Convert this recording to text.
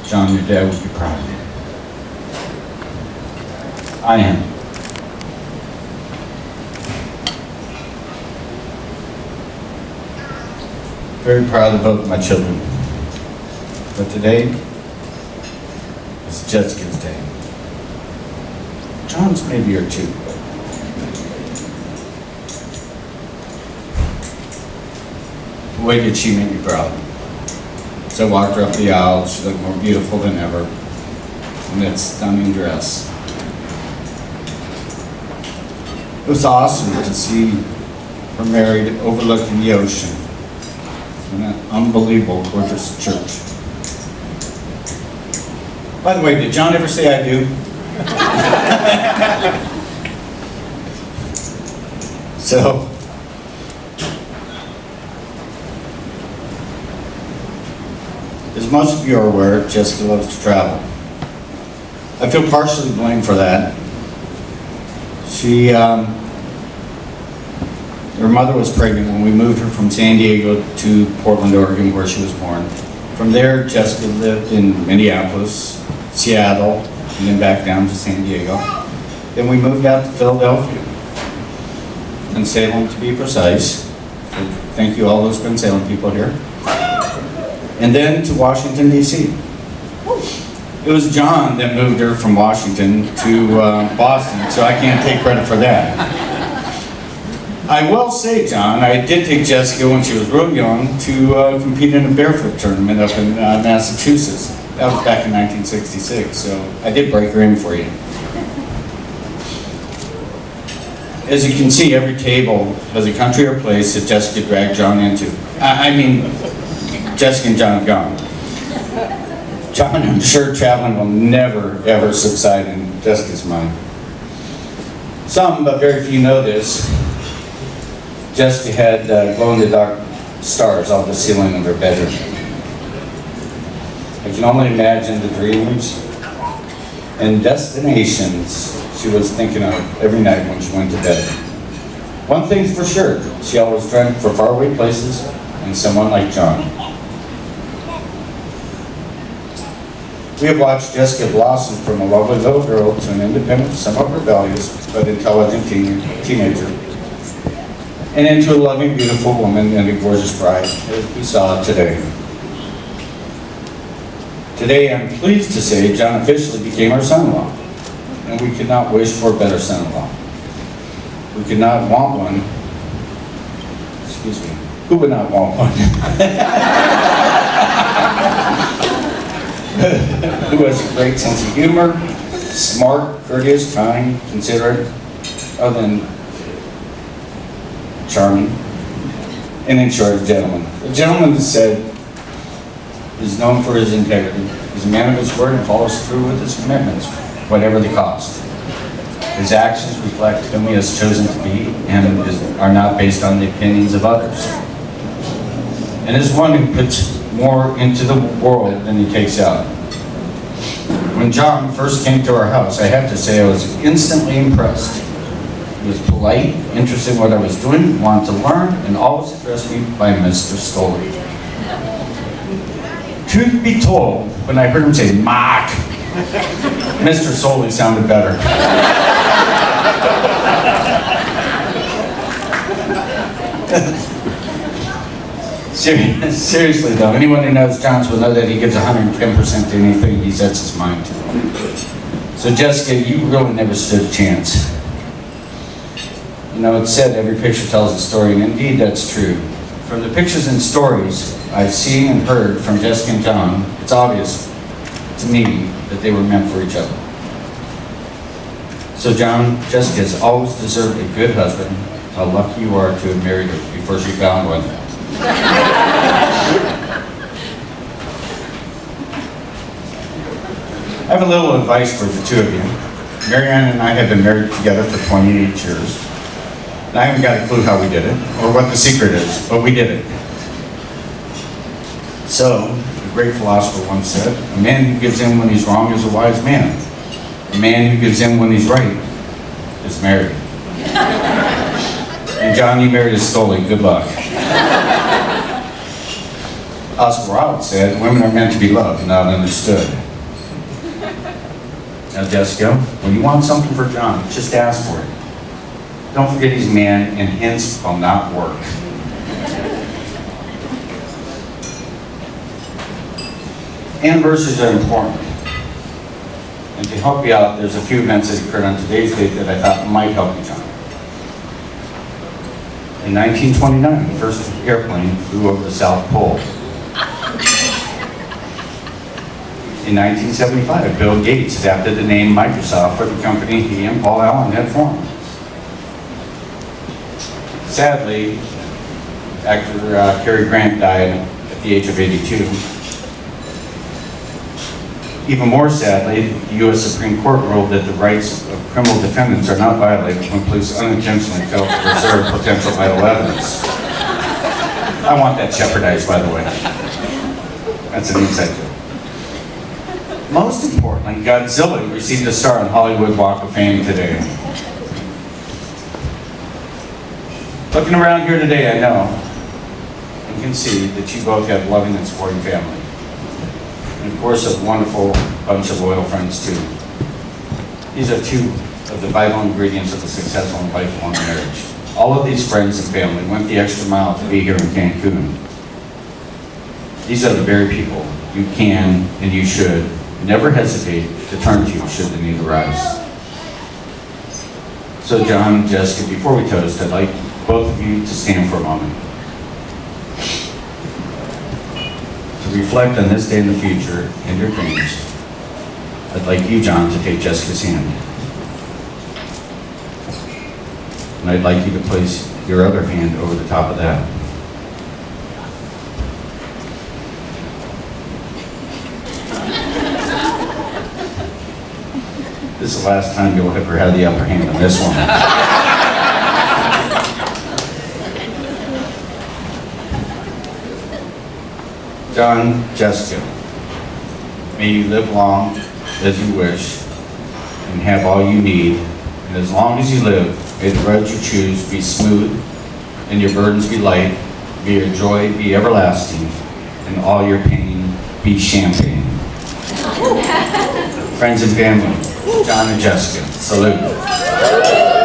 John, your dad would be proud of you. I am. Very proud of both my children. But today is Jessica's day. John's maybe here too. Boy, did she make me proud. As I walked her up the aisle, she looked more beautiful than ever in that stunning dress. It was awesome to see her married, overlooking the ocean in an unbelievable, gorgeous church. By the way, did John ever say I do? So, as most of you are aware, Jessica loves to travel. I feel partially blamed for that. Her mother was pregnant when we moved her from San Diego to Portland, Oregon, where she was born. From there, Jessica lived in Minneapolis, Seattle, and then back down to San Diego. Then we moved out to Philadelphia, and Salem to be precise. So thank you all those good Salem people here. And then to Washington, D.C. It was John that moved her from Washington to Boston, so I can't take credit for that. I will say, John, I did take Jessica when she was real young to compete in a barefoot tournament up in Massachusetts. That was back in 1966, so I did break her in for you. As you can see, every table has a country or place that Jessica dragged John into. Jessica and John have gone. John, I'm sure traveling will never, ever subside in Jessica's mind. Some, but very few, know this. Jessica had glow-in-the-dark stars on the ceiling of her bedroom. I can only imagine the dreams and destinations she was thinking of every night when she went to bed. One thing's for sure, she always dreamt for faraway places and someone like John. We have watched Jessica blossom from a lovely little girl to an independent, somewhat rebellious, but intelligent teenager, and into a loving, beautiful woman and a gorgeous bride, as we saw today. Today, I'm pleased to say John officially became our son-in-law, and we could not wish for a better son-in-law. We could not want one. Excuse me. Who would not want one? Who has a great sense of humor, smart, courteous, kind, considerate, other than charming, and in short, a gentleman. A gentleman that said is known for his integrity. He's a man of his word and follows through with his commitments, whatever the cost. His actions reflect whom he has chosen to be and are not based on the opinions of others. And is one who puts more into the world than he takes out. When John first came to our house, I have to say I was instantly impressed. He was polite, interested in what I was doing, wanted to learn, and always addressed me by Mr. Stoley. Truth be told, when I heard him say, Marc, Mr. Stoley sounded better. Seriously though, anyone who knows John's will know that he gives 110% to anything he sets his mind to. So Jessica, you really never stood a chance. You know, it's said every picture tells a story, and indeed that's true. From the pictures and stories I've seen and heard from Jessica and John, it's obvious to me that they were meant for each other. So John, Jessica has always deserved a good husband. How lucky you are to have married her before she found one. I have a little advice for the two of you. Marianne and I have been married together for 28 years. And I haven't got a clue how we did it, or what the secret is, but we did it. So, the great philosopher once said, a man who gives in when he's wrong is a wise man. A man who gives in when he's right is married. And John, you married a Stoley. Good luck. Oscar Wilde said, women are meant to be loved, not understood. Now, Jessica, when you want something for John, just ask for it. Don't forget he's a man, and hints will not work. Anniversaries are important. And to help you out, there's a few events that occurred on today's date that I thought might help you, John. In 1929, the first airplane flew over the South Pole. In 1975, Bill Gates adapted the name Microsoft for the company he and Paul Allen had formed. Sadly, actor Cary Grant died at the age of 82. Even more sadly, the U.S. Supreme Court ruled that the rights of criminal defendants are not violated when police unintentionally fail to preserve potential vital evidence. I want that jeopardized, by the way. That's an inside joke. Most importantly, Godzilla received a star on Hollywood Walk of Fame today. Looking around here today, I know and can see that you both have loving and supporting family. And of course, a wonderful bunch of loyal friends too. These are two of the vital ingredients of a successful and lifelong marriage. All of these friends and family went the extra mile to be here in Cancun. These are the very people you can and you should never hesitate to turn to should the need arise. So John and Jessica, before we toast, I'd like both of you to stand for a moment. To reflect on this day in the future and your dreams, I'd like you, John, to take Jessica's hand. And I'd like you to place your other hand over the top of that. This is the last time you'll ever have the upper hand on this one. John, Jessica, may you live long as you wish and have all you need. And as long as you live, may the road you choose be smooth and your burdens be light. May your joy be everlasting and all your pain be champagne. Friends and family, John and Jessica, salute.